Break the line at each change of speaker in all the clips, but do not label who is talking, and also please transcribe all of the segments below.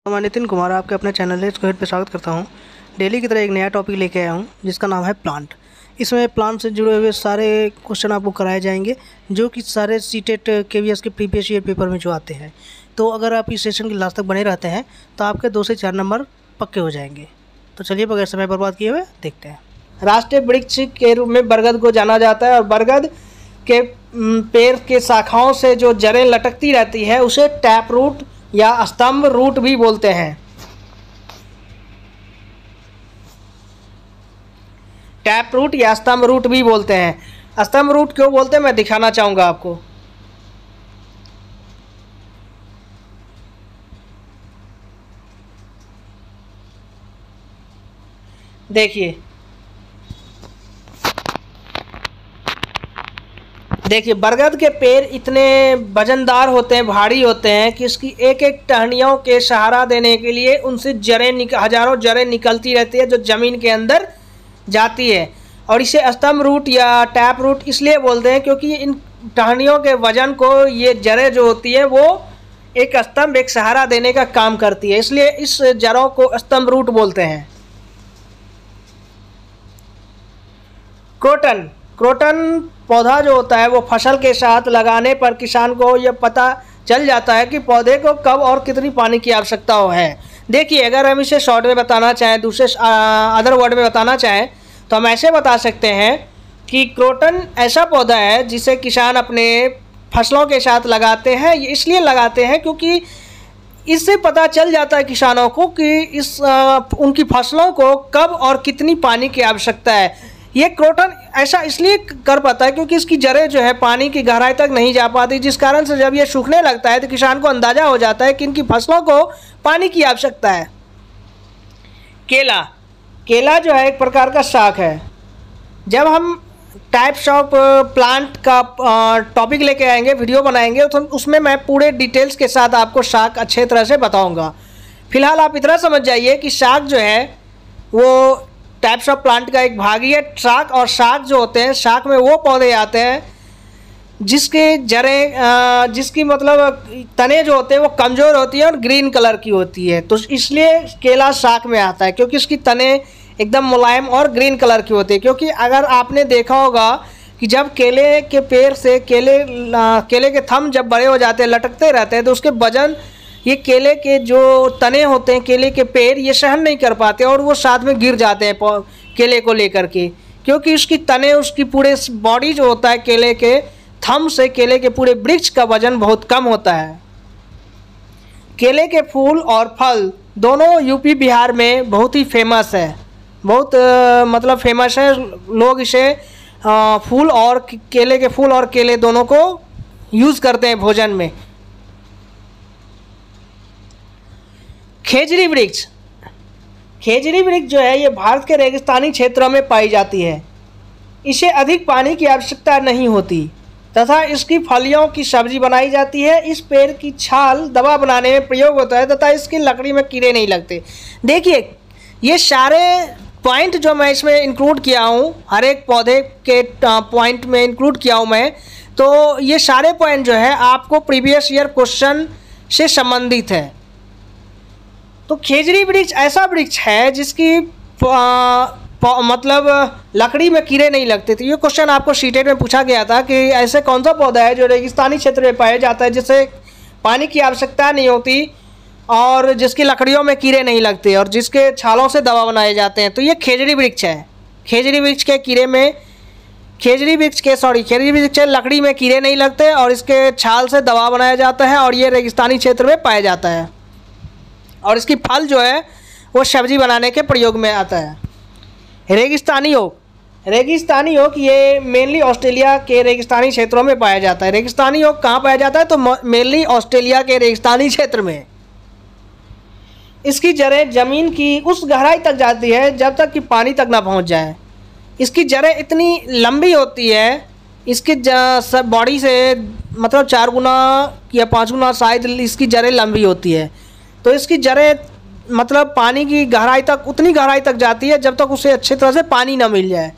मैं नितिन कुमार आपके अपने चैनल स्क्वायर पे स्वागत करता हूं। डेली की तरह एक नया टॉपिक लेके आया हूं जिसका नाम है प्लांट। इसमें प्लांट से जुड़े हुए सारे क्वेश्चन आपको कराए जाएंगे जो कि सारे सीटेट केवीएस के प्रीवियस ईयर पेपर में जो आते हैं। तो अगर आप इस सेशन के लास्ट तक बने रहते हैं तो आपके 2 से 4 नंबर पक्के हो जाएंगे। तो चलिए बगैर समय बर्बाद किए हुए देखते हैं। राष्ट्रीय वृक्ष के रूप में बरगद को जाना जाता है और बरगद के पेड़ के शाखाओं से जो जड़ें लटकती रहती है उसे टैप रूट या स्तंभ रूट भी बोलते हैं। टैप रूट या स्तंभ रूट भी बोलते हैं। स्तंभ रूट क्यों बोलते हैं मैं दिखाना चाहूंगा आपको। देखिए बरगद के पेड़ इतने वजनदार होते हैं, भारी होते हैं कि इसकी एक एक टहनियों के सहारा देने के लिए उनसे हजारों जड़ें निकलती रहती है जो ज़मीन के अंदर जाती है। और इसे स्तंभ रूट या टैप रूट इसलिए बोलते हैं क्योंकि इन टहनियों के वजन को ये जड़ें जो होती है वो एक स्तंभ, एक सहारा देने का काम करती है, इसलिए इस जड़ों को स्तंभ रूट बोलते हैं। क्रोटन पौधा जो होता है वो फसल के साथ लगाने पर किसान को यह पता चल जाता है कि पौधे को कब और कितनी पानी की आवश्यकता है। देखिए अगर हम इसे शॉर्ट में बताना चाहें, दूसरे अदर वर्ड में बताना चाहें तो हम ऐसे बता सकते हैं कि क्रोटन ऐसा पौधा है जिसे किसान अपने फसलों के साथ लगाते हैं। ये इसलिए लगाते हैं क्योंकि इससे पता चल जाता है किसानों को कि उनकी फसलों को कब और कितनी पानी की आवश्यकता है। ये क्रोटन ऐसा इसलिए कर पाता है क्योंकि इसकी जड़ें जो है पानी की गहराई तक नहीं जा पाती, जिस कारण से जब ये सूखने लगता है तो किसान को अंदाज़ा हो जाता है कि इनकी फसलों को पानी की आवश्यकता है। केला जो है एक प्रकार का शाक है। जब हम टाइप्स ऑफ प्लांट का टॉपिक लेके आएंगे, वीडियो बनाएंगे, तो उसमें मैं पूरे डिटेल्स के साथ आपको शाक अच्छे तरह से बताऊँगा। फिलहाल आप इतना समझ जाइए कि शाक जो है वो टाइप्स ऑफ प्लांट का एक भाग ही है। शाक और शाक जो होते हैं, शाक में वो पौधे आते हैं जिसके जड़ें जिसकी मतलब तने जो होते हैं वो कमज़ोर होती है और ग्रीन कलर की होती है। तो इसलिए केला शाक में आता है क्योंकि इसकी तने एकदम मुलायम और ग्रीन कलर की होती है। क्योंकि अगर आपने देखा होगा कि जब केले के पेड़ से केले के थंब जब बड़े हो जाते हैं, लटकते रहते हैं, तो उसके वजन ये केले के जो तने होते हैं, केले के पेड़, ये सहन नहीं कर पाते और वो साथ में गिर जाते हैं केले को लेकर के, क्योंकि उसकी तने, उसकी पूरे बॉडी जो होता है केले के थंब से केले के पूरे वृक्ष का वजन बहुत कम होता है। केले के फूल और फल दोनों यूपी बिहार में बहुत ही फेमस है, बहुत मतलब फेमस है। लोग इसे फूल और केले के फूल और केले दोनों को यूज़ करते हैं भोजन में। खेजड़ी वृक्ष जो है ये भारत के रेगिस्तानी क्षेत्रों में पाई जाती है। इसे अधिक पानी की आवश्यकता नहीं होती तथा इसकी फलियों की सब्जी बनाई जाती है। इस पेड़ की छाल दवा बनाने में प्रयोग होता है तथा इसकी लकड़ी में कीड़े नहीं लगते। देखिए ये सारे पॉइंट जो मैं इसमें इंक्लूड किया हूँ, हर एक पौधे के पॉइंट में इंक्लूड किया हूँ मैं, तो ये सारे पॉइंट जो है आपको प्रीवियस ईयर क्वेश्चन से संबंधित है। तो खेजड़ी वृक्ष ऐसा वृक्ष है जिसकी मतलब लकड़ी में कीड़े नहीं लगते थे। ये क्वेश्चन आपको सीटेट में पूछा गया था कि ऐसे कौन सा पौधा है जो रेगिस्तानी क्षेत्र में पाया जाता है, जिसे पानी की आवश्यकता नहीं होती और जिसकी लकड़ियों में कीड़े नहीं लगते और जिसके छालों से दवा बनाए जाते हैं। तो ये खेजड़ी वृक्ष है। खेजड़ी वृक्ष के लकड़ी में कीड़े नहीं लगते और इसके छाल से दवा बनाया जाता है और ये रेगिस्तानी क्षेत्र में पाया जाता है और इसकी फल जो है वो सब्जी बनाने के प्रयोग में आता है। रेगिस्तानी ओक ये मेनली ऑस्ट्रेलिया के रेगिस्तानी क्षेत्रों में पाया जाता है। रेगिस्तानी ओक कहाँ पाया जाता है तो मेनली ऑस्ट्रेलिया के रेगिस्तानी क्षेत्र में। इसकी जड़ें ज़मीन की उस गहराई तक जाती है जब तक कि पानी तक ना पहुँच जाए। इसकी जड़ें इतनी लंबी होती है, इसकी बॉडी से मतलब 4 गुना या 5 गुना शायद इसकी जड़ें लंबी होती है। तो इसकी जड़ें मतलब पानी की गहराई तक, उतनी गहराई तक जाती है जब तक उसे अच्छी तरह से पानी ना मिल जाए।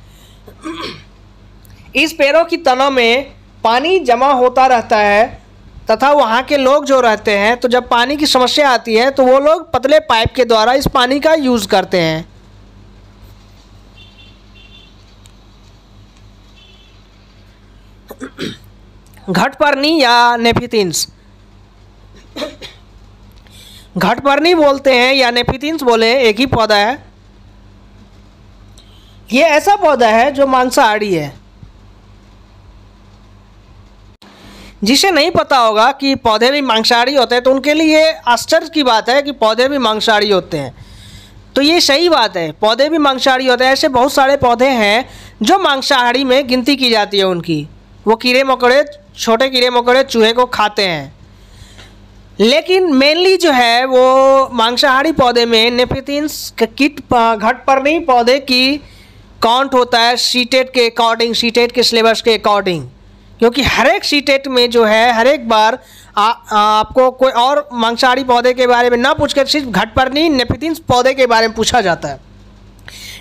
इस पेड़ों की तनों में पानी जमा होता रहता है तथा वहाँ के लोग जो रहते हैं, तो जब पानी की समस्या आती है तो वो लोग पतले पाइप के द्वारा इस पानी का यूज़ करते हैं। घटपर्णी या नेफिथिन्स, घटपर्णी बोलते हैं या नेफिथिन्स बोले, एक ही पौधा है। ये ऐसा पौधा है जो मांसाहारी है। जिसे नहीं पता होगा कि पौधे भी मांसाहारी होते हैं, तो उनके लिए आश्चर्य की बात है कि पौधे भी मांसाहारी होते हैं। तो ये सही बात है, पौधे भी मांसाहारी होते हैं। ऐसे बहुत सारे पौधे हैं जो मांसाहारी में गिनती की जाती है उनकी। वो कीड़े मकोड़े, छोटे कीड़े मकोड़े चूहे को खाते हैं। लेकिन मेनली जो है वो मांसाहारी पौधे में नेफिथिन्स कीट घटपर्णी पौधे की काउंट होता है सीटेट के अकॉर्डिंग, सीटेट के सिलेबस के अकॉर्डिंग। क्योंकि हर एक सीटेट में जो है हर एक बार आपको कोई और मांसाहारी पौधे के बारे में ना पूछकर सिर्फ घटपर्णी नेफिथिन्स पौधे के बारे में पूछा जाता है।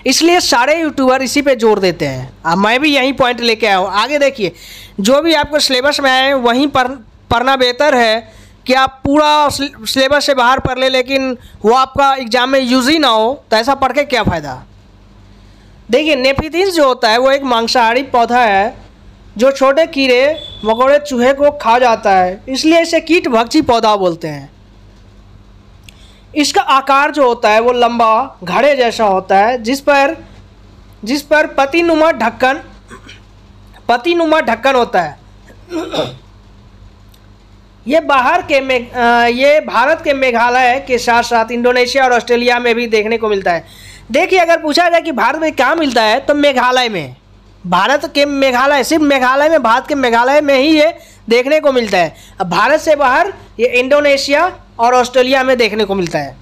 इसलिए सारे यूट्यूबर इसी पे जोर देते हैं। अब मैं भी यही पॉइंट लेके आया हूँ। आगे देखिए, जो भी आपको सिलेबस में आए वहीं पढ़ना बेहतर है कि आप पूरा सिलेबस से बाहर पढ़ ले, लेकिन वो आपका एग्जाम में यूज़ ही ना हो, तो ऐसा पढ़ के क्या फ़ायदा। देखिए, नेफिथिन्स जो होता है वो एक मांसाहारी पौधा है जो छोटे कीड़े मकोड़े चूहे को खा जाता है, इसलिए इसे कीट भक्षी पौधा बोलते हैं। इसका आकार जो होता है वो लंबा घड़े जैसा होता है, जिस पर पत्तीनुमा ढक्कन होता है। ये भारत के मेघालय के साथ साथ इंडोनेशिया और ऑस्ट्रेलिया में भी देखने को मिलता है। देखिए, अगर पूछा जाए कि भारत में कहाँ मिलता है, तो मेघालय में, भारत के मेघालय, सिर्फ मेघालय में, भारत के मेघालय में ही ये देखने को मिलता है। अब भारत से बाहर ये इंडोनेशिया और ऑस्ट्रेलिया में देखने को मिलता है।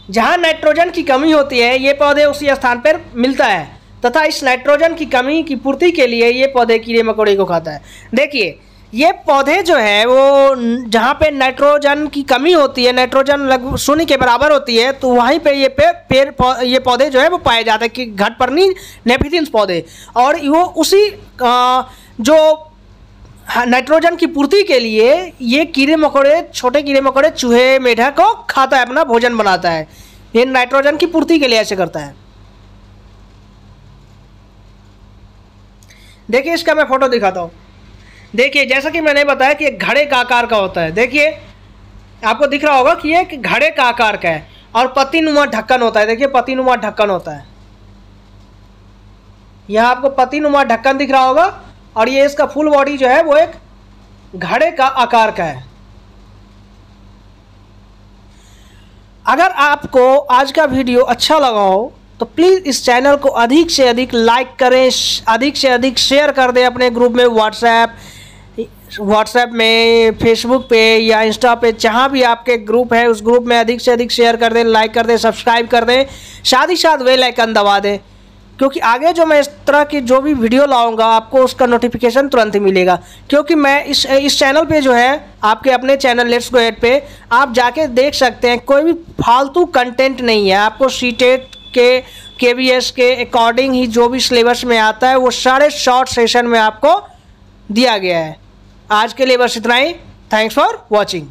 जहाँ नाइट्रोजन की कमी होती है ये पौधे उसी स्थान पर मिलता है, तथा इस नाइट्रोजन की कमी की पूर्ति के लिए ये पौधे कीड़े मकोड़े को खाता है। देखिए, ये पौधे जो है वो जहाँ पे नाइट्रोजन की कमी होती है, नाइट्रोजन लगभग 0 के बराबर होती है, तो वहीं पे ये पौधे जो है वो पाए जाते हैं कि घटपर्णी नेफिथिन्स पौधे। और वो उसी जो नाइट्रोजन की पूर्ति के लिए ये कीड़े मकोड़े, छोटे कीड़े मकोड़े चूहे मेढक को खाता है, अपना भोजन बनाता है। ये नाइट्रोजन की पूर्ति के लिए ऐसे करता है। देखिए, इसका मैं फोटो दिखाता हूँ। देखिए, जैसा कि मैंने बताया कि एक घड़े का आकार का होता है। देखिए, आपको दिख रहा होगा कि ये एक घड़े का आकार का है और पत्तीनुमा ढक्कन होता है। देखिए, पत्तीनुमा ढक्कन होता है। यहाँ आपको पत्तीनुमा ढक्कन दिख रहा होगा और ये इसका फुल बॉडी जो है वो एक घड़े का आकार का है। अगर आपको आज का वीडियो अच्छा लगा हो तो प्लीज़ इस चैनल को अधिक से अधिक लाइक करें, अधिक से अधिक शेयर कर दें अपने ग्रुप में, व्हाट्सएप में, फेसबुक पे या इंस्टा पे, जहाँ भी आपके ग्रुप है उस ग्रुप में अधिक से अधिक शेयर कर दें, लाइक कर दें, सब्सक्राइब कर दें, साथ ही साथ बेल आइकन दबा दें। क्योंकि आगे जो मैं इस तरह की जो भी वीडियो लाऊंगा आपको उसका नोटिफिकेशन तुरंत ही मिलेगा। क्योंकि मैं इस चैनल पे जो है, आपके अपने चैनल लेट्स गो एट पे आप जाके देख सकते हैं, कोई भी फालतू कंटेंट नहीं है। आपको सीटेट के KVS के अकॉर्डिंग ही जो भी सिलेबस में आता है वो सारे शॉर्ट सेशन में आपको दिया गया है। आज के लिए बस इतना ही। Thanks for watching.